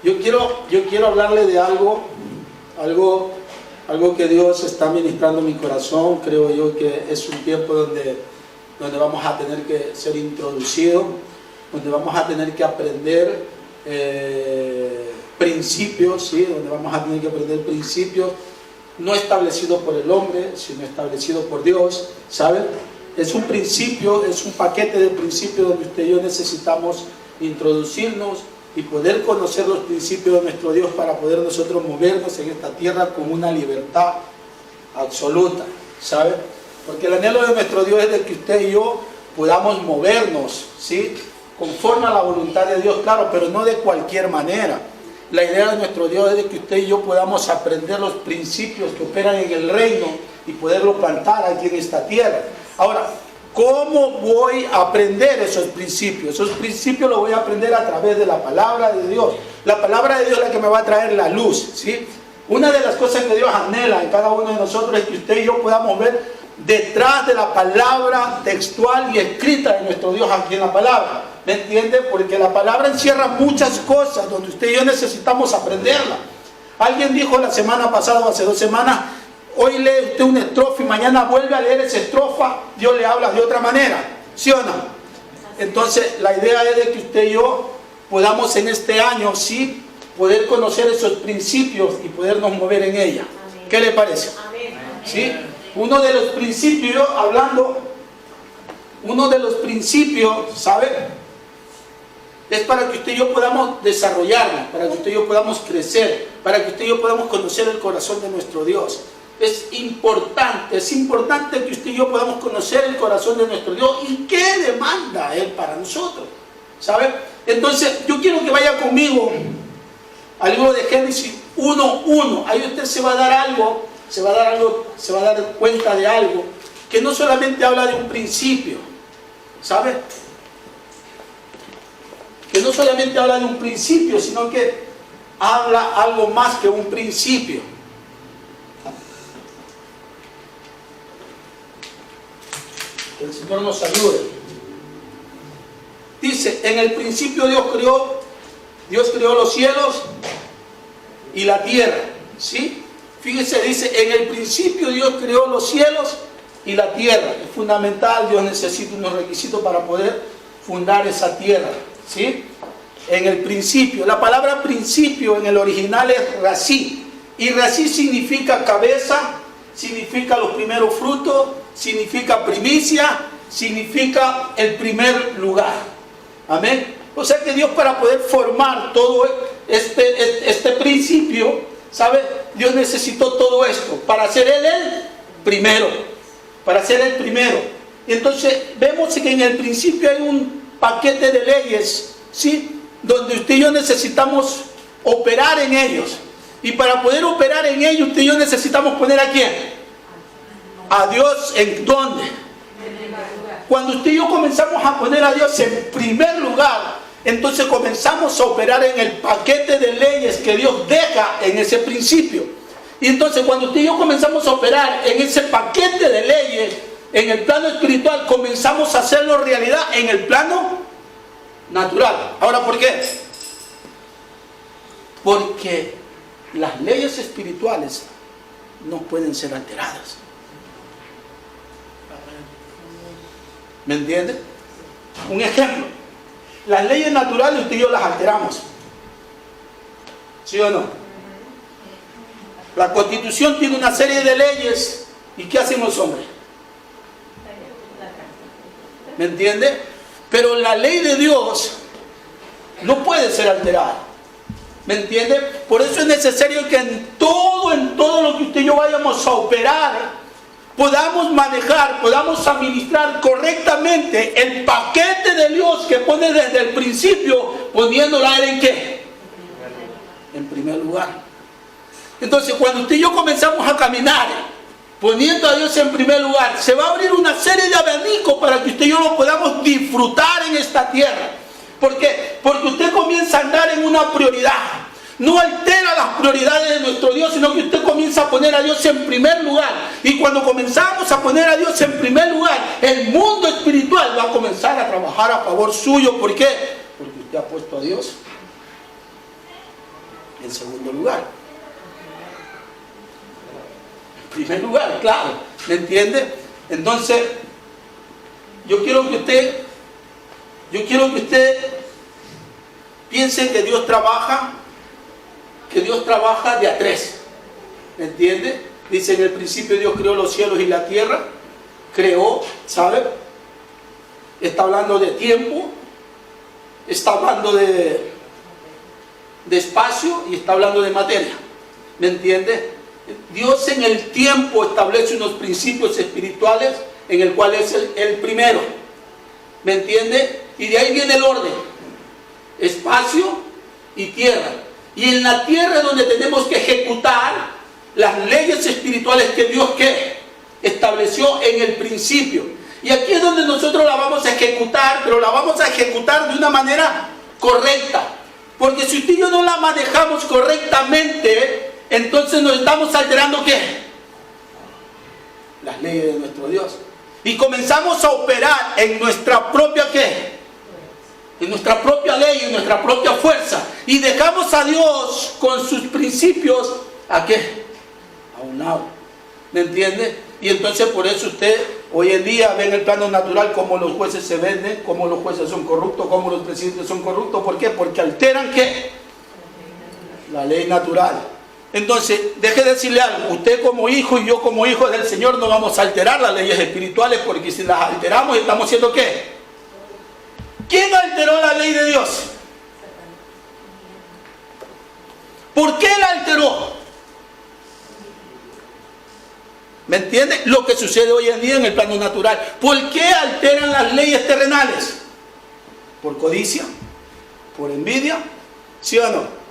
Yo quiero hablarle de algo que Dios está ministrando en mi corazón. Creo yo que es un tiempo donde vamos a tener que ser introducidos, donde vamos a tener que aprender principios, ¿sí? Donde vamos a tener que aprender principios no establecidos por el hombre, sino establecidos por Dios, ¿saben? Es un principio, es un paquete de principios donde usted y yo necesitamos introducirnos y poder conocer los principios de nuestro Dios para poder nosotros movernos en esta tierra con una libertad absoluta, ¿sabe? Porque el anhelo de nuestro Dios es de que usted y yo podamos movernos, ¿sí? Conforme a la voluntad de Dios, claro, pero no de cualquier manera. La idea de nuestro Dios es de que usted y yo podamos aprender los principios que operan en el reino y poderlo plantar aquí en esta tierra. Ahora, ¿cómo voy a aprender esos principios? Esos principios los voy a aprender a través de la palabra de Dios. La palabra de Dios es la que me va a traer la luz, ¿sí? Una de las cosas que Dios anhela en cada uno de nosotros es que usted y yo podamos ver detrás de la palabra textual y escrita de nuestro Dios aquí en la palabra. ¿Me entiende? Porque la palabra encierra muchas cosas donde usted y yo necesitamos aprenderla. Alguien dijo la semana pasada o hace 2 semanas: hoy lee usted una estrofa y mañana vuelve a leer esa estrofa, Dios le habla de otra manera, ¿sí o no? Entonces la idea es de que usted y yo podamos en este año, sí, poder conocer esos principios y podernos mover en ella. ¿Qué le parece? ¿Sí? Uno de los principios, uno de los principios, ¿sabe? Es para que usted y yo podamos desarrollarnos, para que usted y yo podamos crecer, para que usted y yo podamos conocer el corazón de nuestro Dios. Es importante que usted y yo podamos conocer el corazón de nuestro Dios y qué demanda Él para nosotros, ¿sabe? Entonces, yo quiero que vaya conmigo al libro de Génesis 1:1. Ahí usted se va a dar cuenta de algo que no solamente habla de un principio, ¿sabe? Que no solamente habla de un principio, sino que habla algo más que un principio. Que el Señor nos ayude. Dice, en el principio Dios creó los cielos y la tierra, ¿sí? Fíjese, dice, en el principio Dios creó los cielos y la tierra. Es fundamental, Dios necesita unos requisitos para poder fundar esa tierra, ¿sí? En el principio, la palabra principio en el original es rací, y rací significa cabeza, significa los primeros frutos, significa primicia, significa el primer lugar. Amén. O sea que Dios, para poder formar todo este principio, ¿sabe? Dios necesitó todo esto para ser Él el primero, para ser el primero. Y entonces vemos que en el principio hay un paquete de leyes, ¿sí? Donde usted y yo necesitamos operar en ellos. Y para poder operar en ellos, usted y yo necesitamos poner ¿a quién? A Dios. ¿En dónde? Cuando usted y yo comenzamos a poner a Dios en primer lugar, entonces comenzamos a operar en el paquete de leyes que Dios deja en ese principio. Y entonces cuando usted y yo comenzamos a operar en ese paquete de leyes, en el plano espiritual, comenzamos a hacerlo realidad en el plano natural. Ahora, ¿por qué? Porque las leyes espirituales no pueden ser alteradas. ¿Me entiende? Un ejemplo. Las leyes naturales usted y yo las alteramos. ¿Sí o no? La Constitución tiene una serie de leyes. ¿Y qué hacen los hombres? ¿Me entiende? Pero la ley de Dios no puede ser alterada. ¿Me entiende? Por eso es necesario que en todo lo que usted y yo vayamos a operar, podamos manejar, podamos administrar correctamente el paquete de Dios que pone desde el principio, poniéndolo a Él ¿en qué? En primer lugar. Entonces, cuando usted y yo comenzamos a caminar poniendo a Dios en primer lugar, se va a abrir una serie de abanicos para que usted y yo lo podamos disfrutar en esta tierra. ¿Por qué? Porque usted comienza a andar en una prioridad. No altera las prioridades de nuestro Dios, sino que usted comienza a poner a Dios en primer lugar. Y cuando comenzamos a poner a Dios en primer lugar, el mundo espiritual va a comenzar a trabajar a favor suyo. ¿Por qué? Porque usted ha puesto a Dios en segundo lugar. En primer lugar, claro. ¿Me entiende? Entonces, yo quiero que usted piense que Dios trabaja de a tres. ¿Me entiende? Dice, en el principio Dios creó los cielos y la tierra. Creó, ¿sabe? Está hablando de tiempo, está hablando de espacio y está hablando de materia. ¿Me entiende? Dios en el tiempo establece unos principios espirituales en el cual es el primero. ¿Me entiende? Y de ahí viene el orden. Espacio y tierra. Y en la tierra es donde tenemos que ejecutar las leyes espirituales que Dios estableció en el principio. Y aquí es donde nosotros la vamos a ejecutar, pero la vamos a ejecutar de una manera correcta. Porque si usted y yo no la manejamos correctamente, entonces nos estamos alterando ¿qué? Las leyes de nuestro Dios. Y comenzamos a operar en nuestra propia ¿qué? En nuestra propia ley, en nuestra propia fuerza. Y dejamos a Dios con sus principios ¿a qué? A un lado. ¿Me entiende? Y entonces por eso usted hoy en día ve en el plano natural cómo los jueces se venden, cómo los jueces son corruptos, cómo los presidentes son corruptos. ¿Por qué? Porque alteran ¿qué? La ley natural. Entonces, deje de decirle algo. Usted como hijo y yo como hijo del Señor no vamos a alterar las leyes espirituales, porque si las alteramos estamos haciendo ¿qué? ¿Quién alteró la ley de Dios? ¿Por qué la alteró? ¿Me entiende? Lo que sucede hoy en día en el plano natural. ¿Por qué alteran las leyes terrenales? ¿Por codicia? ¿Por envidia? ¿Sí o no?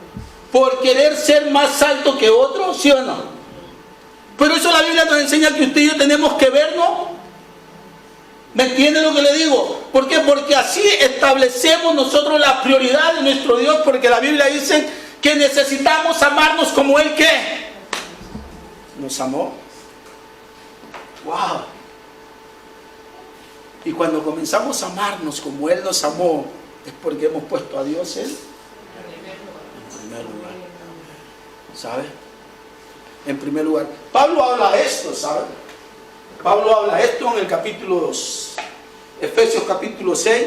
¿Por querer ser más alto que otro? ¿Sí o no? Pero eso la Biblia nos enseña que usted y yo tenemos que vernos. ¿Me entiende lo que le digo? ¿Por qué? Porque así establecemos nosotros la prioridad de nuestro Dios, porque la Biblia dice que necesitamos amarnos como Él ¿qué? Nos amó. ¡Wow! Y cuando comenzamos a amarnos como Él nos amó, es porque hemos puesto a Dios en primer lugar. ¿Sabe? En primer lugar. Pablo habla esto, ¿sabe? Pablo habla esto en el capítulo 2, Efesios capítulo 6.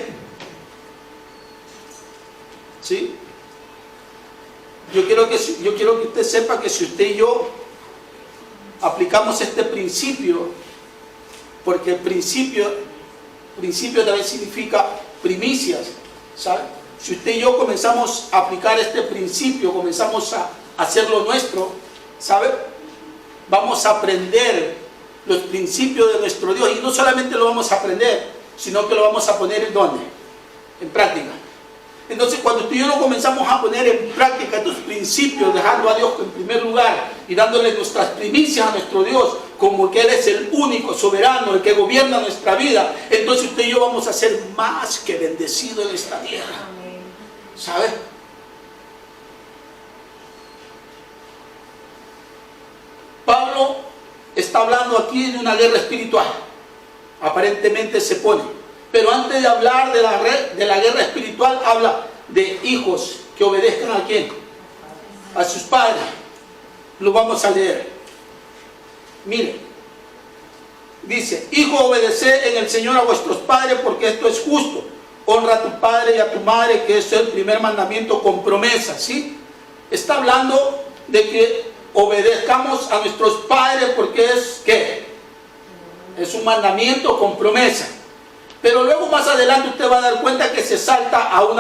¿Sí? Yo quiero que usted sepa que si usted y yo aplicamos este principio, porque el principio también significa primicias, ¿sabe? Si usted y yo comenzamos a aplicar este principio, comenzamos a hacerlo nuestro, ¿sabe? Vamos a aprender los principios de nuestro Dios, y no solamente lo vamos a aprender, sino que lo vamos a poner ¿en dónde? En práctica. Entonces, cuando tú y yo lo comenzamos a poner en práctica estos principios, dejando a Dios en primer lugar y dándole nuestras primicias a nuestro Dios, como que Él es el único soberano, el que gobierna nuestra vida, entonces usted y yo vamos a ser más que bendecidos en esta tierra. ¿Sabe? Pablo está hablando aquí de una guerra espiritual. Aparentemente se pone. Pero antes de hablar de la guerra espiritual, habla de hijos que obedezcan ¿a quién? A sus padres. Lo vamos a leer. Mire, dice: hijo, obedeced en el Señor a vuestros padres, porque esto es justo. Honra a tu padre y a tu madre, que es el primer mandamiento con promesa. ¿Sí? Está hablando de que obedezcamos a nuestros padres, porque es ¿qué? Es un mandamiento con promesa. Pero luego más adelante usted va a dar cuenta que se salta a algo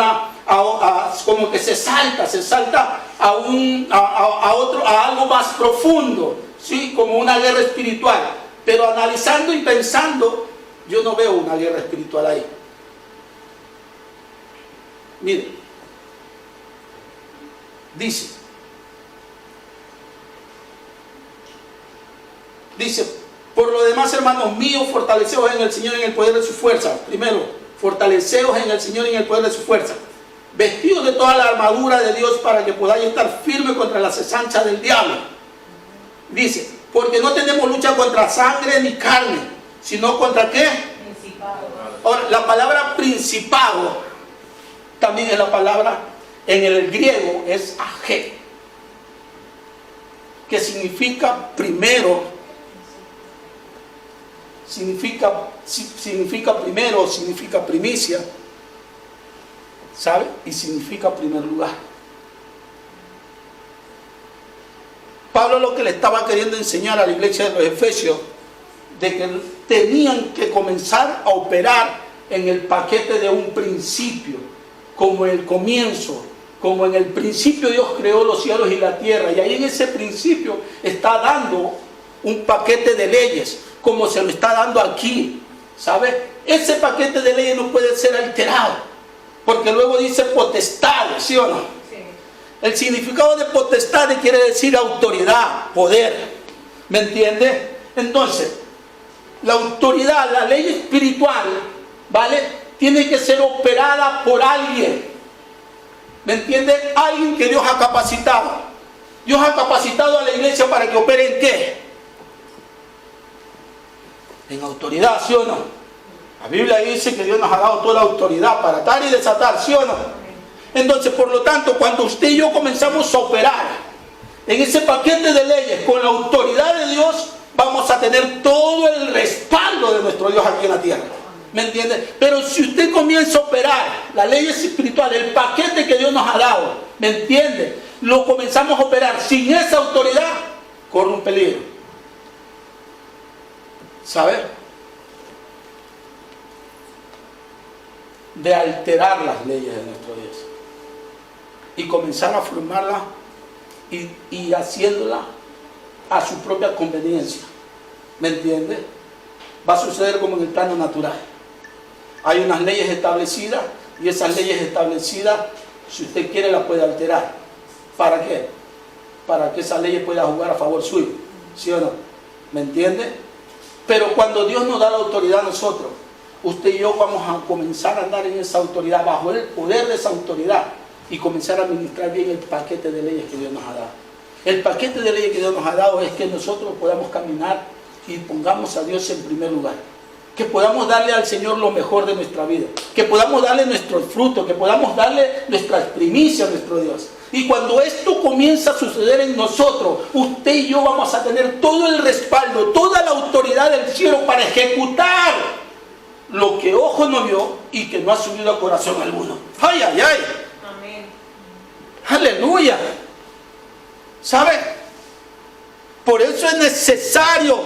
más profundo, ¿sí? Como una guerra espiritual. Pero analizando y pensando, yo no veo una guerra espiritual ahí. Mire, dice, por lo demás, hermanos míos, fortaleceos en el Señor y en el poder de su fuerza. Primero, fortaleceos en el Señor y en el poder de su fuerza. Vestidos de toda la armadura de Dios para que podáis estar firmes contra las acechanzas del diablo. Dice, porque no tenemos lucha contra sangre ni carne, sino contra ¿qué? Principado. Ahora, la palabra principado también es la palabra, en el griego es agé. que significa primero, significa primero, significa primicia, ¿sabe? Y significa primer lugar. Pablo lo que le estaba queriendo enseñar a la iglesia de los Efesios, de que tenían que comenzar a operar en el paquete de un principio, como en el comienzo, como en el principio Dios creó los cielos y la tierra, y ahí en ese principio está dando un paquete de leyes, como se lo está dando aquí, ¿sabe? Ese paquete de leyes no puede ser alterado, porque luego dice potestades, ¿sí o no? Sí. El significado de potestades quiere decir autoridad, poder, ¿me entiende? Entonces, la autoridad, la ley espiritual, ¿vale? Tiene que ser operada por alguien, ¿me entiende? Alguien que Dios ha capacitado. Dios ha capacitado a la iglesia para que opere ¿en qué? En autoridad, ¿sí o no? La Biblia dice que Dios nos ha dado toda la autoridad para atar y desatar, ¿sí o no? Entonces, por lo tanto, cuando usted y yo comenzamos a operar en ese paquete de leyes con la autoridad de Dios, vamos a tener todo el respaldo de nuestro Dios aquí en la tierra. ¿Me entiende? Pero si usted comienza a operar las leyes espirituales, el paquete que Dios nos ha dado, ¿me entiende? Lo comenzamos a operar sin esa autoridad, corre un peligro. ¿Sabe? De alterar las leyes de nuestro Dios y comenzar a formarlas y haciéndolas a su propia conveniencia. ¿Me entiende? Va a suceder como en el plano natural. Hay unas leyes establecidas y esas leyes establecidas, si usted quiere, las puede alterar. ¿Para qué? Para que esas leyes puedan jugar a favor suyo, ¿sí o no? ¿Me entiende? Pero cuando Dios nos da la autoridad a nosotros, usted y yo vamos a comenzar a andar en esa autoridad, bajo el poder de esa autoridad, y comenzar a administrar bien el paquete de leyes que Dios nos ha dado. El paquete de leyes que Dios nos ha dado es que nosotros podamos caminar y pongamos a Dios en primer lugar, que podamos darle al Señor lo mejor de nuestra vida, que podamos darle nuestro fruto, que podamos darle nuestras primicias a nuestro Dios. Y cuando esto comienza a suceder en nosotros, usted y yo vamos a tener todo el respaldo, toda la autoridad del cielo para ejecutar lo que ojo no vio y que no ha subido a corazón alguno. ¡Ay, ay, ay! Amén. ¡Aleluya! ¿Sabe? Por eso es necesario,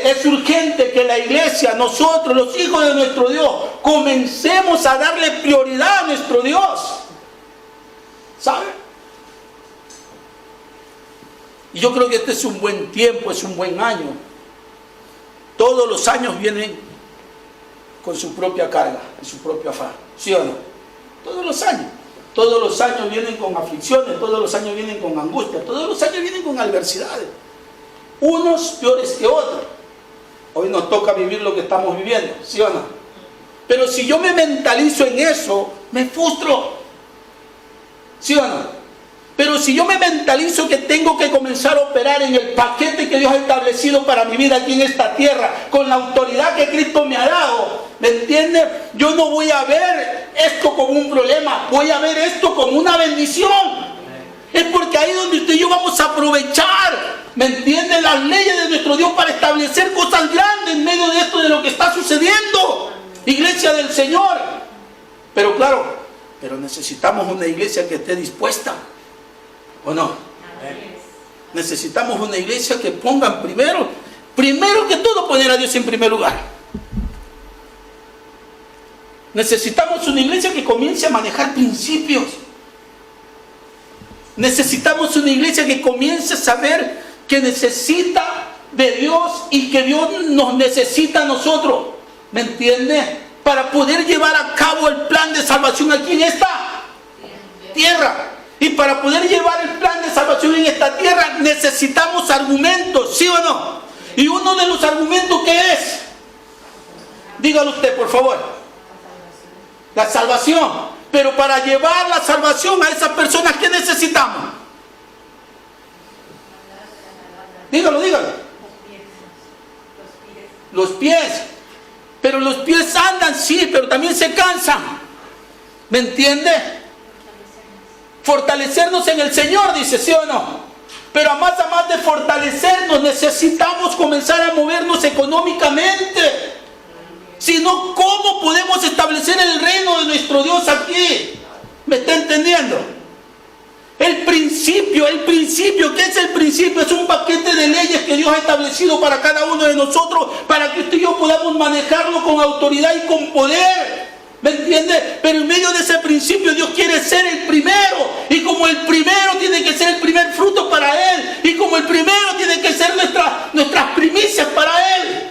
es urgente que la iglesia, nosotros, los hijos de nuestro Dios, comencemos a darle prioridad a nuestro Dios. ¿Sabe? Y yo creo que este es un buen tiempo, es un buen año. Todos los años vienen con su propia carga y su propio afán, ¿sí o no? Todos los años. Todos los años vienen con aflicciones, todos los años vienen con angustia, todos los años vienen con adversidades. Unos peores que otros. Hoy nos toca vivir lo que estamos viviendo, ¿sí o no? Pero si yo me mentalizo en eso, me frustro, ¿sí o no? Pero si yo me mentalizo que tengo que comenzar a operar en el paquete que Dios ha establecido para mi vida aquí en esta tierra, con la autoridad que Cristo me ha dado, ¿me entiende? Yo no voy a ver esto como un problema, voy a ver esto como una bendición. Es porque ahí donde usted y yo vamos a aprovechar, ¿me entiende?, las leyes de nuestro Dios para establecer cosas grandes en medio de esto, de lo que está sucediendo. Iglesia del Señor. Pero claro, pero necesitamos una iglesia que esté dispuesta, ¿o no? Necesitamos una iglesia que ponga primero que todo, poner a Dios en primer lugar. Necesitamos una iglesia que comience a manejar principios. Necesitamos una iglesia que comience a saber que necesita de Dios y que Dios nos necesita a nosotros. ¿Me entiende? Para poder llevar a cabo el plan de salvación aquí en esta tierra. Y para poder llevar el plan de salvación en esta tierra necesitamos argumentos, ¿sí o no? Y uno de los argumentos, ¿qué es? Dígalo usted, por favor. La salvación. Pero para llevar la salvación a esas personas, ¿qué necesitamos? Dígalo, dígalo. Los pies. Pero los pies andan, sí, pero también se cansan. ¿Me entiende? Fortalecernos en el Señor, dice, ¿sí o no? Pero a más de fortalecernos, necesitamos comenzar a movernos económicamente. Si no, ¿cómo podemos establecer el reino de nuestro Dios aquí? ¿Me está entendiendo? El principio, ¿qué es el principio? Es un paquete de leyes que Dios ha establecido para cada uno de nosotros, para que usted y yo podamos manejarlo con autoridad y con poder. ¿Me entiende? Pero en medio de ese principio Dios quiere ser el primero. Y como el primero tiene que ser el primer fruto para Él. Y como el primero tiene que ser nuestras primicias para Él.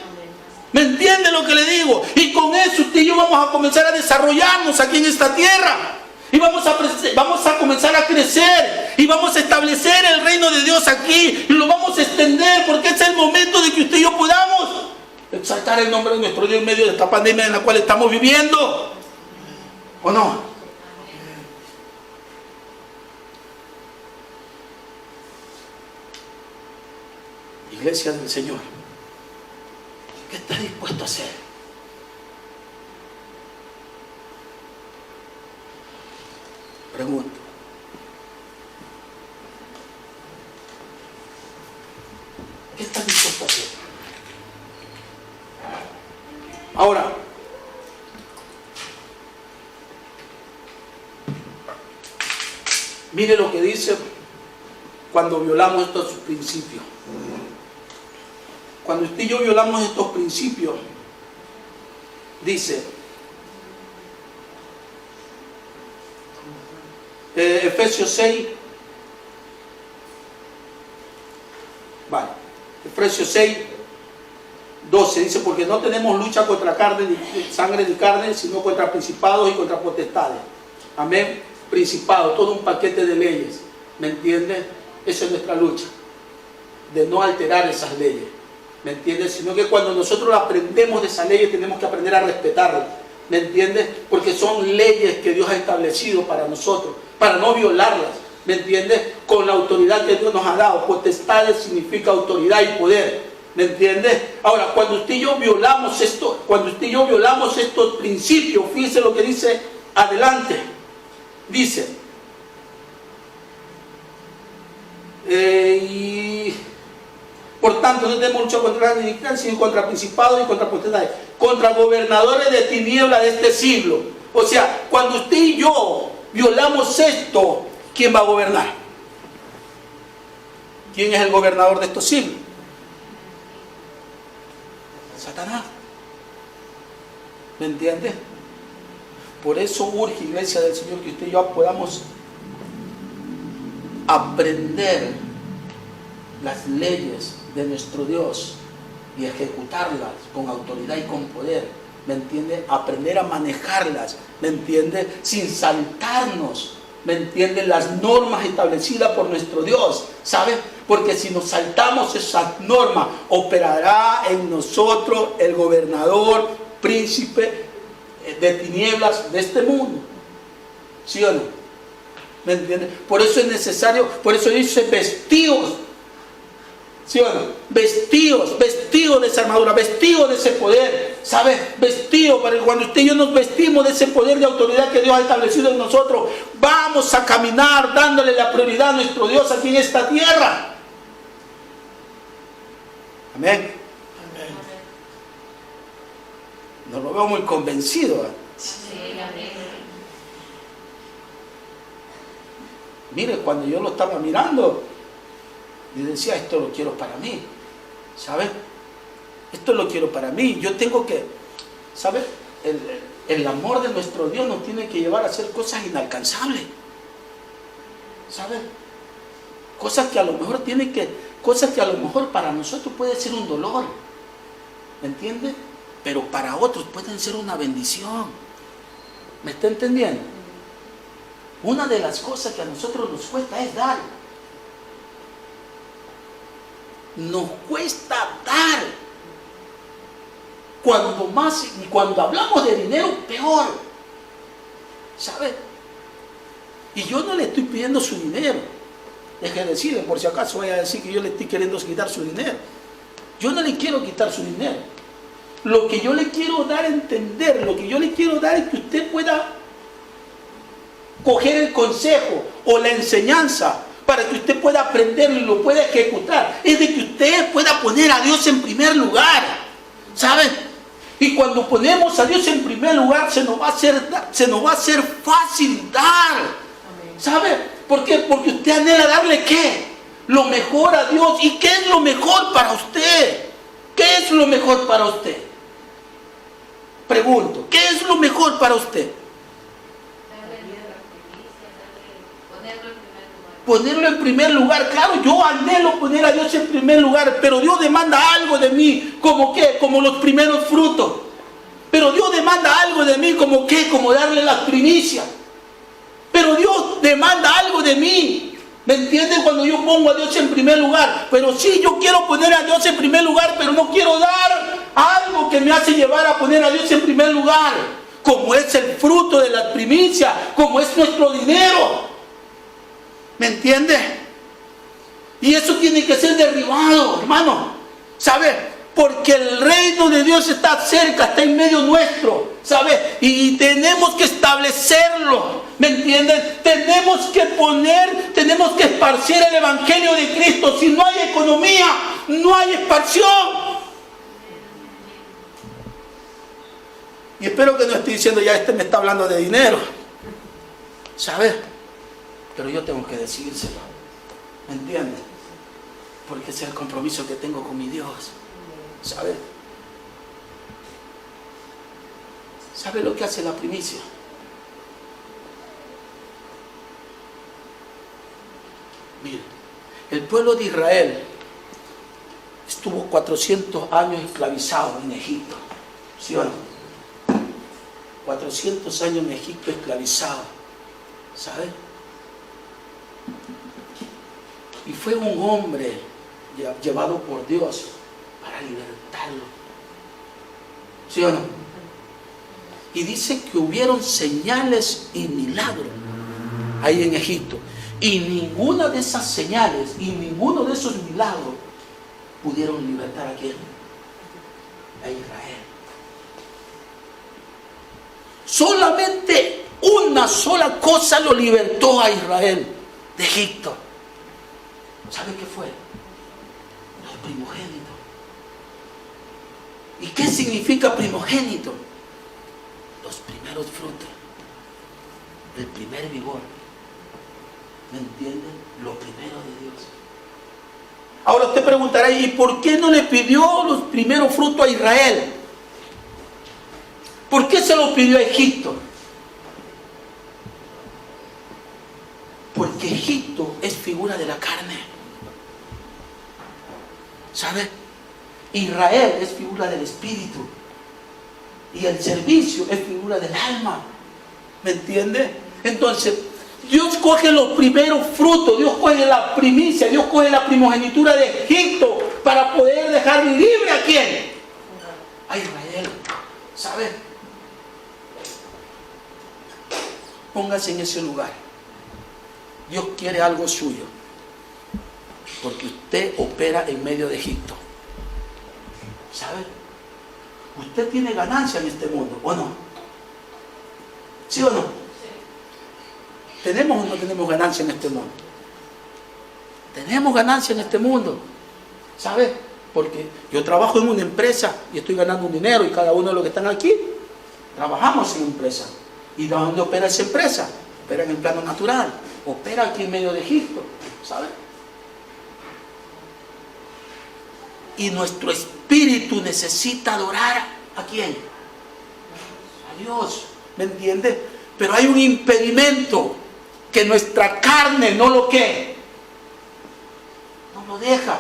¿Me entiende lo que le digo? Y con eso usted y yo vamos a comenzar a desarrollarnos aquí en esta tierra. Y vamos a comenzar a crecer. Y vamos a establecer el reino de Dios aquí. Y lo vamos a extender porque es el momento de que usted y yo podamos exaltar el nombre de nuestro Dios en medio de esta pandemia en la cual estamos viviendo. ¿O no? Iglesia del Señor, ¿qué está dispuesto a hacer? Pregunto. ¿Qué está dispuesto a hacer? Ahora, mire lo que dice cuando violamos estos principios. Cuando usted y yo violamos estos principios, dice Efesios 6, vale, Efesios 6, 12, dice, porque no tenemos lucha contra carne, sangre ni carne, sino contra principados y contra potestades. Amén. Principado, todo un paquete de leyes, ¿me entiende? Esa es nuestra lucha, de no alterar esas leyes, ¿me entiende? Sino que cuando nosotros aprendemos de esas leyes tenemos que aprender a respetarlas, ¿me entiende? Porque son leyes que Dios ha establecido para nosotros, para no violarlas, ¿me entiende? Con la autoridad que Dios nos ha dado. Potestades significa autoridad y poder, ¿me entiende? Ahora, cuando usted y yo violamos estos principios, fíjese lo que dice adelante. Dice, y por tanto no tenemos lucha contra la carne, sino contra principados y contra potestades, contra gobernadores de tinieblas de este siglo. O sea, cuando usted y yo violamos esto, ¿quién va a gobernar? ¿Quién es el gobernador de estos siglos? Satanás. ¿Me entiende? Por eso urge, Iglesia del Señor, que usted y yo podamos aprender las leyes de nuestro Dios y ejecutarlas con autoridad y con poder, ¿me entiende? Aprender a manejarlas, ¿me entiende? Sin saltarnos, ¿me entiende? Las normas establecidas por nuestro Dios, ¿sabe? Porque si nos saltamos esas normas, operará en nosotros el gobernador, príncipe de tinieblas de este mundo. ¿Sí o no? ¿Me entiende? Por eso es necesario, por eso dice vestidos. ¿Sí o no? Vestidos de esa armadura, vestidos de ese poder, ¿sabes? Vestidos, para que cuando usted y yo nos vestimos de ese poder de autoridad que Dios ha establecido en nosotros, vamos a caminar dándole la prioridad a nuestro Dios aquí en esta tierra. Amén. No lo veo muy convencido, ¿eh? Mire, cuando yo lo estaba mirando, yo decía, esto lo quiero para mí, ¿sabes? Esto lo quiero para mí. Yo tengo que, ¿sabes? El amor de nuestro Dios nos tiene que llevar a hacer cosas inalcanzables, ¿sabes? Cosas que a lo mejor para nosotros puede ser un dolor, ¿me entiendes? Pero para otros pueden ser una bendición. ¿Me está entendiendo? Una de las cosas que a nosotros nos cuesta es dar. Nos cuesta dar. Cuando más, y cuando hablamos de dinero, peor. ¿Sabe? Y yo no le estoy pidiendo su dinero. Deje decirle, por si acaso vaya a decir que yo le estoy queriendo quitar su dinero. Yo no le quiero quitar su dinero. Lo que yo le quiero dar a entender, lo que yo le quiero dar es que usted pueda coger el consejo o la enseñanza para que usted pueda aprenderlo y lo pueda ejecutar, es de que usted pueda poner a Dios en primer lugar, ¿saben? Y cuando ponemos a Dios en primer lugar, se nos va a hacer fácil dar, ¿sabe? ¿Por qué? Porque usted anhela darle ¿qué? Lo mejor a Dios. ¿Y qué es lo mejor para usted? ¿Qué es lo mejor para usted? Pregunto, ¿qué es lo mejor para usted? Ponerlo en primer lugar. Claro, yo anhelo poner a Dios en primer lugar, pero Dios demanda algo de mí. ¿Como qué? Como los primeros frutos. Pero Dios demanda algo de mí. ¿Como qué? Como darle las primicias. Pero Dios demanda algo de mí. ¿Me entienden? Cuando yo pongo a Dios en primer lugar. Pero sí, yo quiero poner a Dios en primer lugar, pero no quiero dar algo que me hace llevar a poner a Dios en primer lugar, como es el fruto de las primicias, como es nuestro dinero. ¿Me entiende? Y eso tiene que ser derribado, hermano. ¿Sabe? Porque el reino de Dios está cerca, está en medio nuestro. ¿Sabe? Y tenemos que establecerlo. ¿Me entienden? Tenemos que esparcir el evangelio de Cristo. Si no hay economía, no hay expansión. Y espero que no esté diciendo ya me está hablando de dinero. ¿Sabe? Pero yo tengo que decírselo. ¿Me entiendes? Porque ese es el compromiso que tengo con mi Dios. ¿Sabe? ¿Sabe lo que hace la primicia? Mire, el pueblo de Israel estuvo 400 años esclavizado en Egipto. ¿Sí o no? 400 años en Egipto esclavizado. ¿Sabe? Y fue un hombre llevado por Dios para libertarlo. ¿Sí o no? Y dice que hubieron señales y milagros ahí en Egipto. Y ninguna de esas señales y ninguno de esos milagros pudieron libertar a quién? A Israel. Solamente una sola cosa lo libertó a Israel de Egipto. ¿Sabe qué fue? Los primogénitos. ¿Y qué significa primogénito? Los primeros frutos, el primer vigor. ¿Me entienden? Lo primero de Dios. Ahora usted preguntará, ¿y por qué no le pidió los primeros frutos a Israel? ¿Por qué se los pidió a Egipto? Porque Egipto es figura de la carne. ¿Sabe? Israel es figura del espíritu. Y el servicio es figura del alma. ¿Me entiende? Entonces, Dios coge los primeros frutos, Dios coge la primicia, Dios coge la primogenitura de Egipto para poder dejar libre a quién? A Israel. ¿Sabe? Póngase en ese lugar. Dios quiere algo suyo, porque usted opera en medio de Egipto. ¿Sabe? Usted tiene ganancia en este mundo, ¿o no? ¿Sí o no? Sí. ¿Tenemos o no tenemos ganancia en este mundo? Tenemos ganancia en este mundo. ¿Sabe? Porque yo trabajo en una empresa y estoy ganando un dinero, y cada uno de los que están aquí trabajamos en una empresa. ¿Y de dónde opera esa empresa? Opera en el plano natural. Opera aquí en medio de Egipto. ¿Sabe? Y nuestro espíritu necesita adorar ¿a quién? A Dios. ¿Me entiende? Pero hay un impedimento que nuestra carne no lo que no lo deja.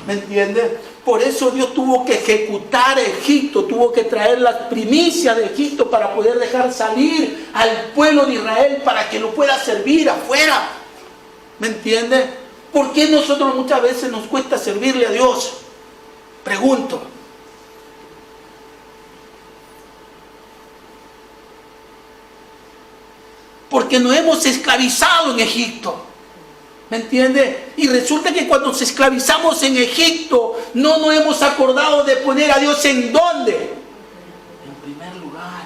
¿Me entiende? Por eso Dios tuvo que ejecutar Egipto, tuvo que traer las primicias de Egipto para poder dejar salir al pueblo de Israel para que lo pueda servir afuera. ¿Me entiende? ¿Por qué nosotros muchas veces nos cuesta servirle a Dios? Pregunto. Porque nos hemos esclavizado en Egipto. ¿Me entiende? Y resulta que cuando nos esclavizamos en Egipto, no nos hemos acordado de poner a Dios ¿en dónde? En primer lugar.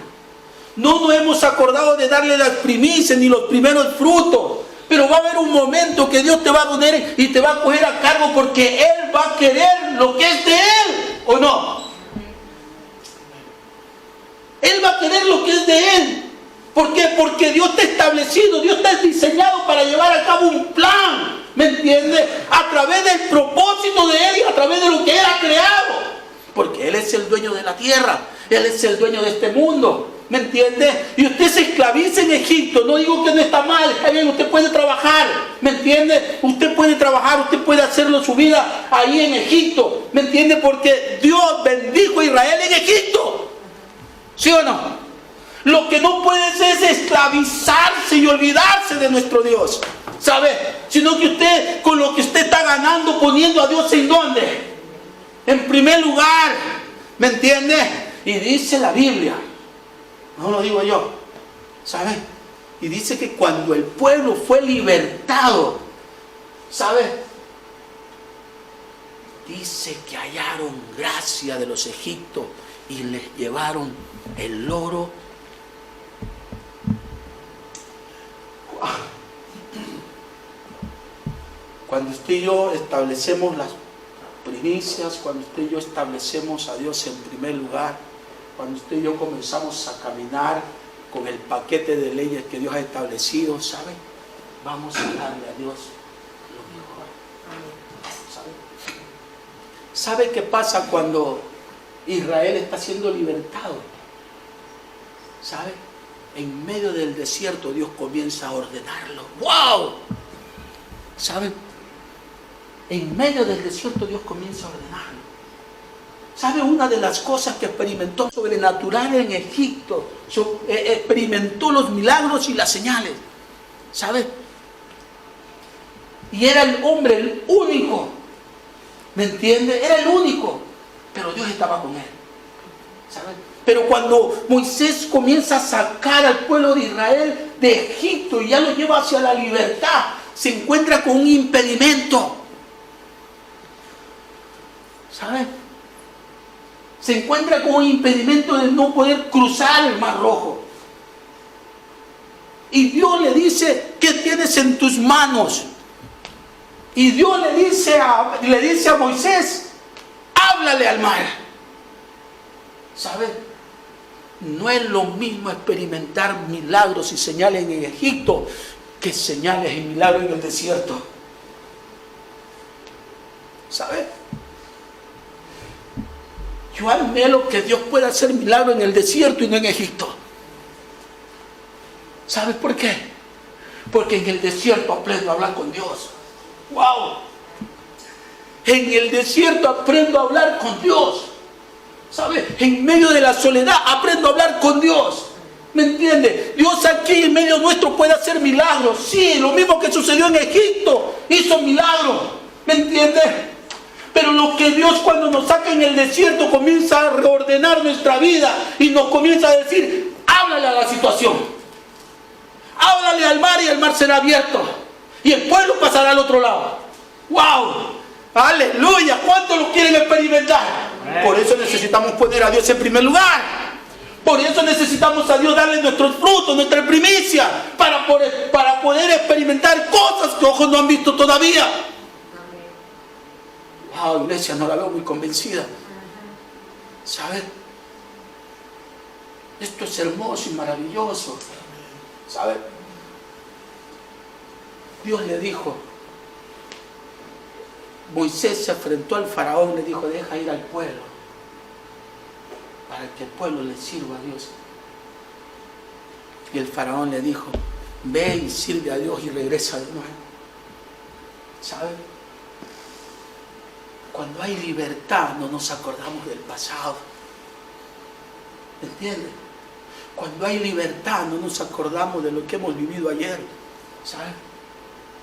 No nos hemos acordado de darle las primicias ni los primeros frutos. Pero va a haber un momento que Dios te va a poner y te va a coger a cargo porque Él va a querer lo que es de Él, ¿o no? Él va a querer lo que es de Él. ¿Por qué? Porque Dios está establecido, Dios está diseñado para llevar a cabo un plan, ¿me entiende? A través del propósito de Él y a través de lo que Él ha creado. Porque Él es el dueño de la tierra, Él es el dueño de este mundo, ¿me entiende? Y usted se esclaviza en Egipto, no digo que no está mal, está bien, usted puede trabajar, ¿me entiende? Usted puede trabajar, usted puede hacerlo su vida ahí en Egipto, ¿me entiende? Porque Dios bendijo a Israel en Egipto, ¿sí o no? Lo que no puede ser es esclavizarse y olvidarse de nuestro Dios, ¿sabe? Sino que usted, con lo que usted está ganando, poniendo a Dios en ¿dónde? En primer lugar, ¿me entiende? Y dice la Biblia, no lo digo yo, ¿sabe? Y dice que cuando el pueblo fue libertado, ¿sabe? Dice que hallaron gracia de los egipcios y les llevaron el oro. Cuando usted y yo establecemos las primicias, cuando usted y yo establecemos a Dios en primer lugar, cuando usted y yo comenzamos a caminar con el paquete de leyes que Dios ha establecido, ¿sabe? Vamos a darle a Dios lo mejor. ¿Sabe qué pasa cuando Israel está siendo libertado? ¿Sabe? En medio del desierto Dios comienza a ordenarlo. ¡Wow! ¿Saben? En medio del desierto Dios comienza a ordenarlo. ¿Sabe? Una de las cosas que experimentó sobrenatural en Egipto, experimentó los milagros y las señales. ¿Sabe? Y era el hombre el único. ¿Me entiende? Era el único. Pero Dios estaba con él. ¿Sabe? Pero cuando Moisés comienza a sacar al pueblo de Israel de Egipto y ya lo lleva hacia la libertad, se encuentra con un impedimento. ¿Sabe? Se encuentra con un impedimento de no poder cruzar el Mar Rojo. Y Dios le dice, ¿qué tienes en tus manos? Y Dios le dice a Moisés, háblale al mar. ¿Sabe? No es lo mismo experimentar milagros y señales en Egipto que señales y milagros en el desierto. ¿Sabe? Yo anhelo que Dios pueda hacer milagros en el desierto y no en Egipto. ¿Sabes por qué? Porque en el desierto aprendo a hablar con Dios. ¡Wow! En el desierto aprendo a hablar con Dios. ¿Sabes? En medio de la soledad aprendo a hablar con Dios. ¿Me entiende? Dios aquí en medio nuestro puede hacer milagros. Sí, lo mismo que sucedió en Egipto. Hizo milagros. ¿Me entiende? Pero lo que Dios cuando nos saca en el desierto comienza a reordenar nuestra vida y nos comienza a decir, háblale a la situación. Háblale al mar y el mar será abierto. Y el pueblo pasará al otro lado. ¡Wow! ¡Aleluya! ¿Cuántos lo quieren experimentar? Por eso necesitamos poner a Dios en primer lugar. Por eso necesitamos a Dios darle nuestros frutos, nuestra primicia, para poder experimentar cosas que ojos no han visto todavía. Wow, iglesia, no la veo muy convencida. ¿Sabes? Esto es hermoso y maravilloso. ¿Sabes? Dios le dijo, Moisés se enfrentó al faraón, le dijo, deja ir al pueblo, para que el pueblo le sirva a Dios. Y el faraón le dijo, ve y sirve a Dios y regresa de nuevo. ¿Sabe? Cuando hay libertad no nos acordamos del pasado. ¿Me entiendes? Cuando hay libertad no nos acordamos de lo que hemos vivido ayer. ¿Sabe?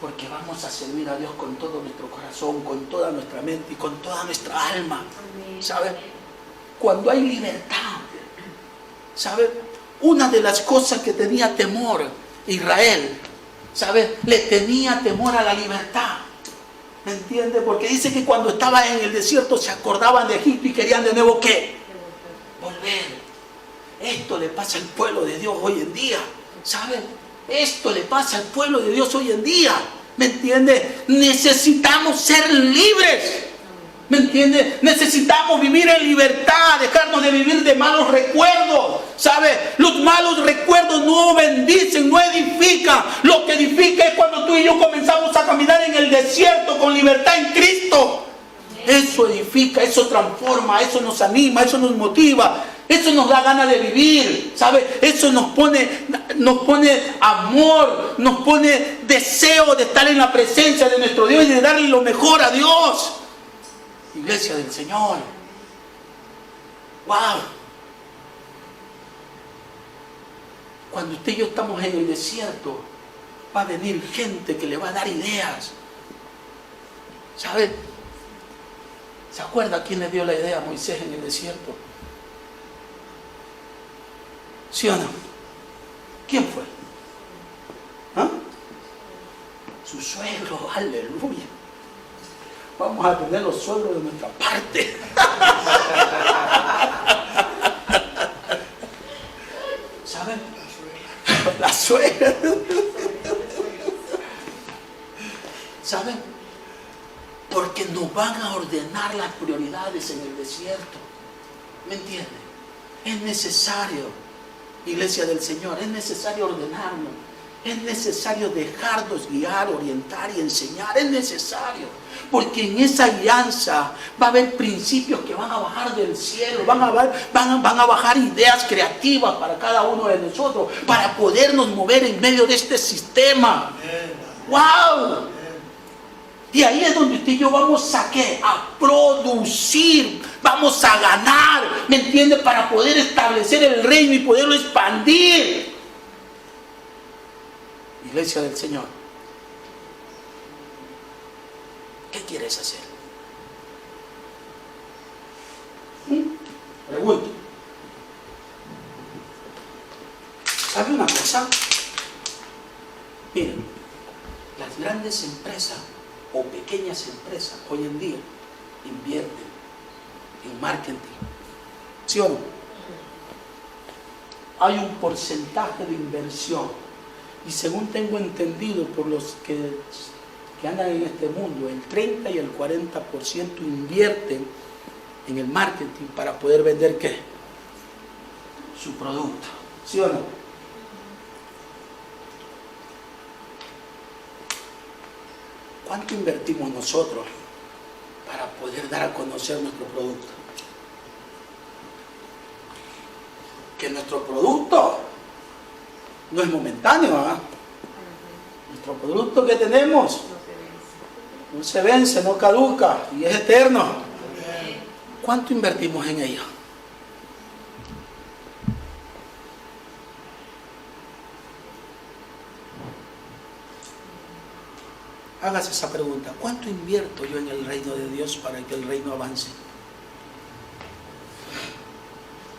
Porque vamos a servir a Dios con todo nuestro corazón, con toda nuestra mente y con toda nuestra alma. ¿Sabe? Cuando hay libertad, ¿sabe? Una de las cosas que tenía temor Israel, ¿sabe? Le tenía temor a la libertad. ¿Me entiende? Porque dice que cuando estaba en el desierto se acordaban de Egipto y querían de nuevo ¿qué? Volver. Esto le pasa al pueblo de Dios hoy en día, ¿sabe? Esto le pasa al pueblo de Dios hoy en día. ¿Me entiende? Necesitamos ser libres. ¿Me entiende? Necesitamos vivir en libertad, dejarnos de vivir de malos recuerdos. ¿Sabe? Los malos recuerdos no bendicen, no edifican. Lo que edifica es cuando tú y yo comenzamos a caminar en el desierto con libertad en Cristo. Eso edifica, eso transforma, eso nos anima, eso nos motiva, eso nos da ganas de vivir, ¿sabe? Eso nos pone amor, nos pone deseo de estar en la presencia de nuestro Dios y de darle lo mejor a Dios. Iglesia del Señor. ¡Wow! Cuando usted y yo estamos en el desierto, va a venir gente que le va a dar ideas. ¿Sabe? ¿Se acuerda quién le dio la idea a Moisés en el desierto? ¿Sí o no? ¿Quién fue? ¿Ah? Su suegro, aleluya. Vamos a tener los suegros de nuestra parte. ¿Saben? La suegra. ¿Saben? Porque nos van a ordenar las prioridades en el desierto. ¿Me entienden? Es necesario, Iglesia del Señor, es necesario ordenarnos. Es necesario dejarnos guiar, orientar y enseñar. Es necesario. Porque en esa alianza va a haber principios que van a bajar del cielo. Van a bajar ideas creativas para cada uno de nosotros. Para podernos mover en medio de este sistema. ¡Wow! Y ahí es donde usted y yo vamos a ¿qué? A producir, vamos a ganar, ¿me entiende? Para poder establecer el reino y poderlo expandir. Iglesia del Señor, ¿qué quieres hacer? Pregunto. ¿Sabe una cosa? Miren, las grandes empresas o pequeñas empresas hoy en día invierten en marketing. ¿Sí o no? Hay un porcentaje de inversión y según tengo entendido por los que andan en este mundo, el 30 y el 40% invierten en el marketing para poder vender ¿qué? Su producto. ¿Sí o no? ¿Cuánto invertimos nosotros para poder dar a conocer nuestro producto? Que nuestro producto no es momentáneo, ¿verdad? Nuestro producto que tenemos no se vence, no caduca y es eterno. ¿Cuánto invertimos en ello? Hágase esa pregunta. ¿Cuánto invierto yo en el reino de Dios para que el reino avance?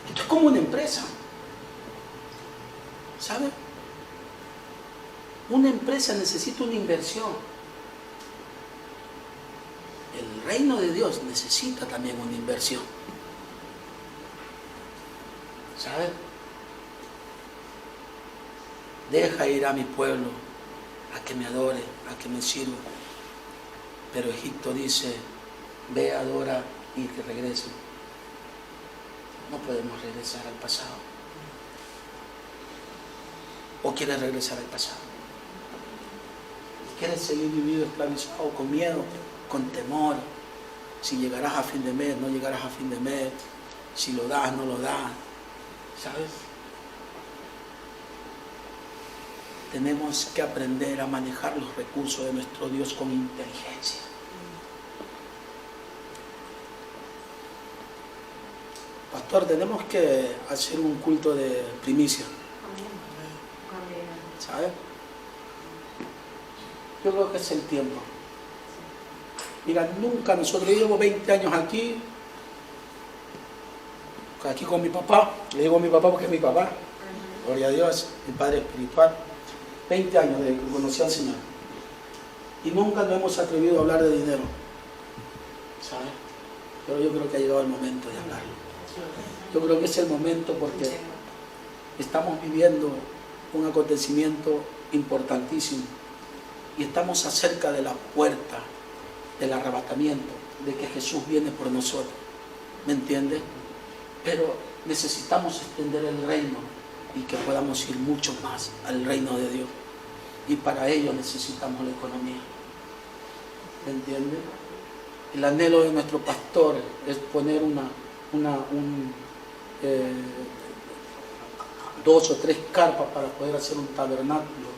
Esto es como una empresa. ¿Sabe? Una empresa necesita una inversión. El reino de Dios necesita también una inversión. ¿Sabe? Deja ir a mi pueblo a que me adore, a que me sirva. Pero Egipto dice, ve, adora y que regrese. No podemos regresar al pasado. ¿O quieres regresar al pasado? ¿Quieres seguir viviendo esclavizado con miedo, con temor? Si llegarás a fin de mes, no llegarás a fin de mes. Si lo das, no lo das. ¿Sabes? Tenemos que aprender a manejar los recursos de nuestro Dios con inteligencia. Pastor, tenemos que hacer un culto de primicia. ¿Sabes? Yo creo que es el tiempo. Mira, nunca nosotros, yo llevo 20 años aquí con mi papá. Le digo a mi papá porque es mi papá. Gloria a Dios, mi padre espiritual. 20 años de que conocí al Señor. Y nunca nos hemos atrevido a hablar de dinero. ¿Sabes? Pero yo creo que ha llegado el momento de hablarlo. Yo creo que es el momento porque estamos viviendo un acontecimiento importantísimo. Y estamos acerca de la puerta del arrebatamiento, de que Jesús viene por nosotros. ¿Me entiende? Pero necesitamos extender el reino y que podamos ir mucho más al reino de Dios. Y para ello necesitamos la economía. ¿Me entiende? El anhelo de nuestro pastor es poner 2 o 3 carpas para poder hacer un tabernáculo,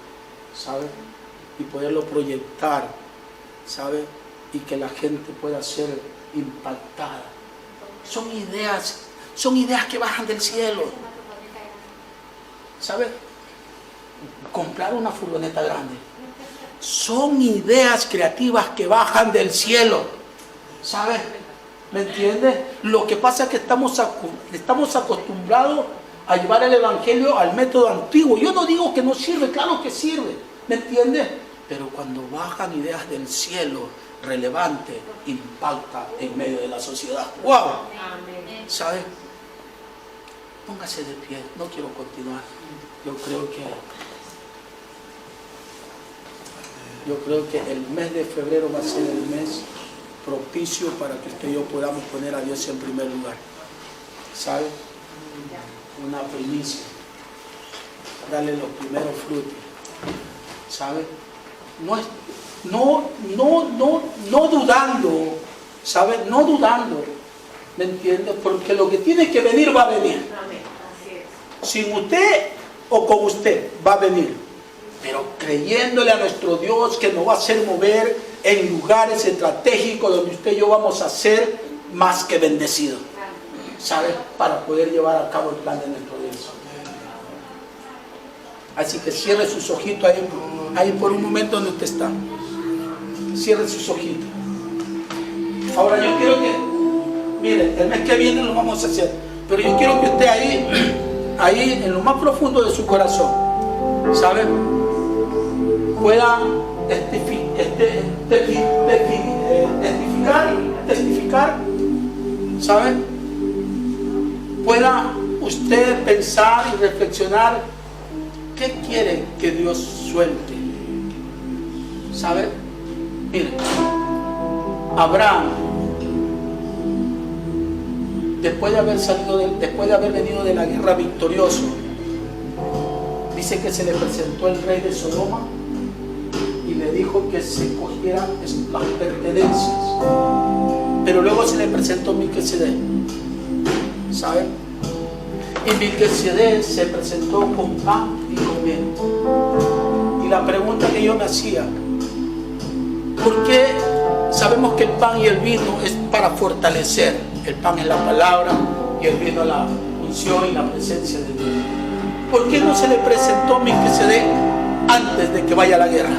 ¿sabe? Y poderlo proyectar, ¿sabe? Y que la gente pueda ser impactada. Son ideas que bajan del cielo, ¿sabe? Comprar una furgoneta grande. Son ideas creativas que bajan del cielo, ¿sabe? ¿Me entiende? Lo que pasa es que estamos acostumbrados a llevar el evangelio al método antiguo. Yo no digo que no sirve, claro que sirve, ¿me entiende? Pero cuando bajan ideas del cielo relevante, impacta en medio de la sociedad. ¡Wow! ¿Sabe? Póngase de pie, no quiero continuar. Yo creo que el mes de febrero va a ser el mes propicio para que usted y yo podamos poner a Dios en primer lugar. ¿Sabe? Una primicia. Darle los primeros frutos. ¿Sabe? No dudando, ¿sabe? No dudando, ¿me entiende? Porque lo que tiene que venir va a venir. Sin usted o con usted va a venir. Pero creyéndole a nuestro Dios que nos va a hacer mover en lugares estratégicos donde usted y yo vamos a ser más que bendecidos, ¿sabe? Para poder llevar a cabo el plan de nuestro Dios. Así que cierre sus ojitos ahí por un momento donde usted está. Cierre sus ojitos. Ahora yo quiero que, mire, el mes que viene lo vamos a hacer, pero yo quiero que usted ahí en lo más profundo de su corazón, ¿sabe? Pueda testificar, ¿sabe? Pueda usted pensar y reflexionar qué quiere que Dios suelte, ¿sabe? Mire, Abraham, después de haber venido de la guerra victorioso, dice que se le presentó el rey de Sodoma y le dijo que se cogiera las pertenencias. Pero luego se le presentó Melquisedec, ¿sabe? Y Melquisedec se presentó con pan y con miel. Y la pregunta que yo me hacía, ¿por qué sabemos que el pan y el vino es para fortalecer? El pan es la palabra y el vino la unción y la presencia de Dios. ¿Por qué no se le presentó Melquisedec antes de que vaya a la guerra?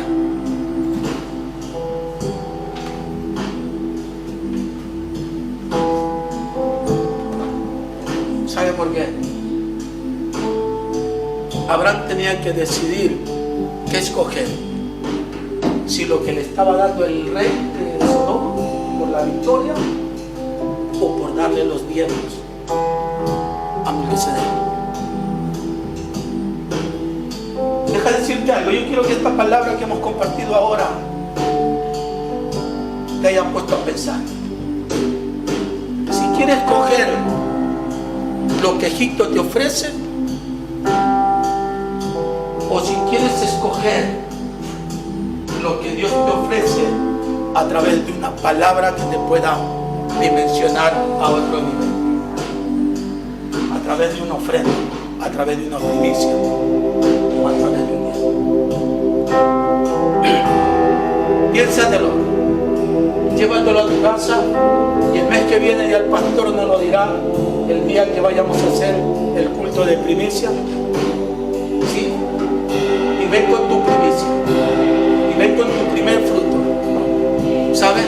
¿Sabe por qué? Abraham tenía que decidir qué escoger. Si lo que le estaba dando el rey de Sodoma por la victoria o por darle los bienes a Melquisedec. Deja de decirte algo. Yo quiero que esta palabra que hemos compartido ahora te haya puesto a pensar. Si quieres coger lo que Egipto te ofrece, o si quieres escoger lo que Dios te ofrece a través de una palabra que te pueda dimensionar a otro nivel, a través de una ofrenda, a través de una primicia o a través de un diezmo. Piénsatelo, llévatelo a tu casa y el mes que viene ya el pastor nos lo dirá el día que vayamos a hacer el culto de primicia. ¿Sí? Y ven con tu primicia y ven con tu primer fruto. ¿Sabes?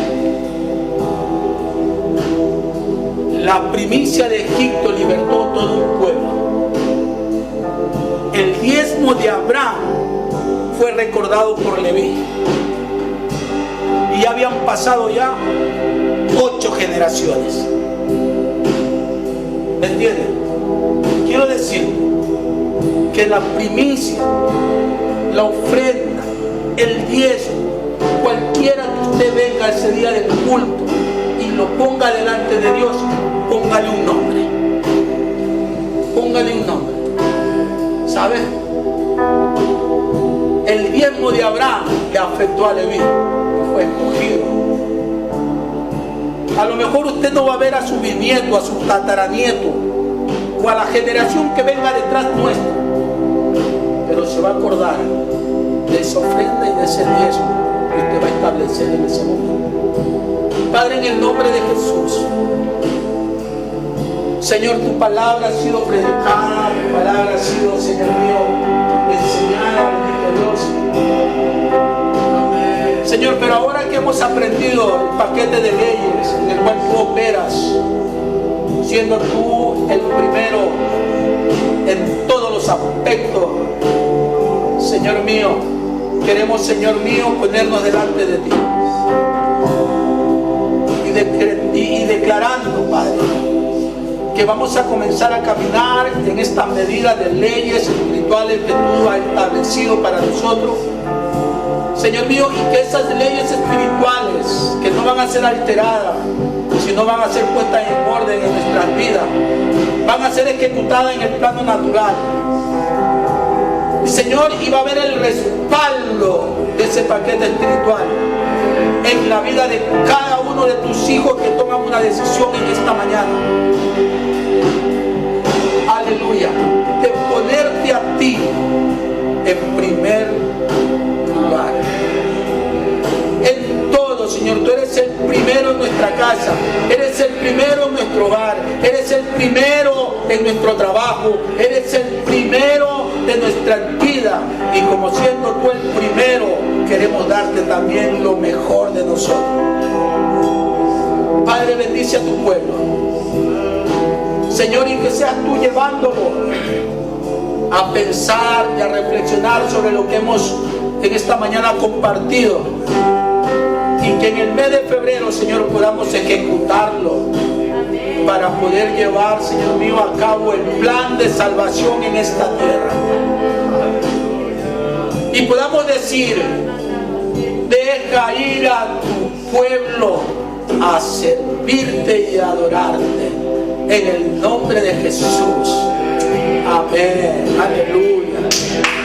La primicia de Egipto libertó todo un pueblo. El diezmo de Abraham fue recordado por Leví. Y ya habían pasado ya 8 generaciones. ¿Me entienden? Quiero decir que la primicia la ofrenda, el diezmo, cualquiera que usted venga ese día del culto y lo ponga delante de Dios, póngale un nombre. Póngale un nombre. ¿Sabe? El diezmo de Abraham le afectó a Leví, fue escogido. A lo mejor usted no va a ver a su bisnieto, a su tataranieto o a la generación que venga detrás nuestro, pero se va a acordar de esa ofrenda y de ese diezmo que usted va a establecer en ese momento. Padre, en el nombre de Jesús, Señor, tu palabra ha sido predicada, tu palabra ha sido, Señor mío, enseñada, bendito Dios. Amén. Señor, pero ahora que hemos aprendido el paquete de leyes en el cual tú operas, siendo tú el primero en todos los aspectos, Señor mío, queremos, Señor mío, ponernos delante de ti y declarando, Padre, que vamos a comenzar a caminar en estas medidas de leyes espirituales que tú has establecido para nosotros, Señor mío, y que esas leyes espirituales que no van a ser alteradas, sino van a ser puestas en orden en nuestras vidas, van a ser ejecutadas en el plano natural. Y Señor, y va a haber el respaldo de ese paquete espiritual en la vida de cada uno de tus hijos que toman una decisión en esta mañana. Aleluya. De ponerte a ti en primer lugar. En todo, Señor, tú eres el primero en nuestra casa, eres el primero en nuestro hogar, eres el primero en nuestro trabajo, eres el primero de nuestra vida, y como siendo tú el primero, queremos darte también lo mejor de nosotros. Padre, bendice a tu pueblo, Señor, y que seas tú llevándolo a pensar y a reflexionar sobre lo que hemos en esta mañana compartido, y que en el mes de febrero, Señor, podamos ejecutarlo para poder llevar, Señor mío, a cabo el plan de salvación en esta tierra, y podamos decir: deja ir a tu pueblo a servirte y a adorarte en el nombre de Jesús. Amén. Aleluya.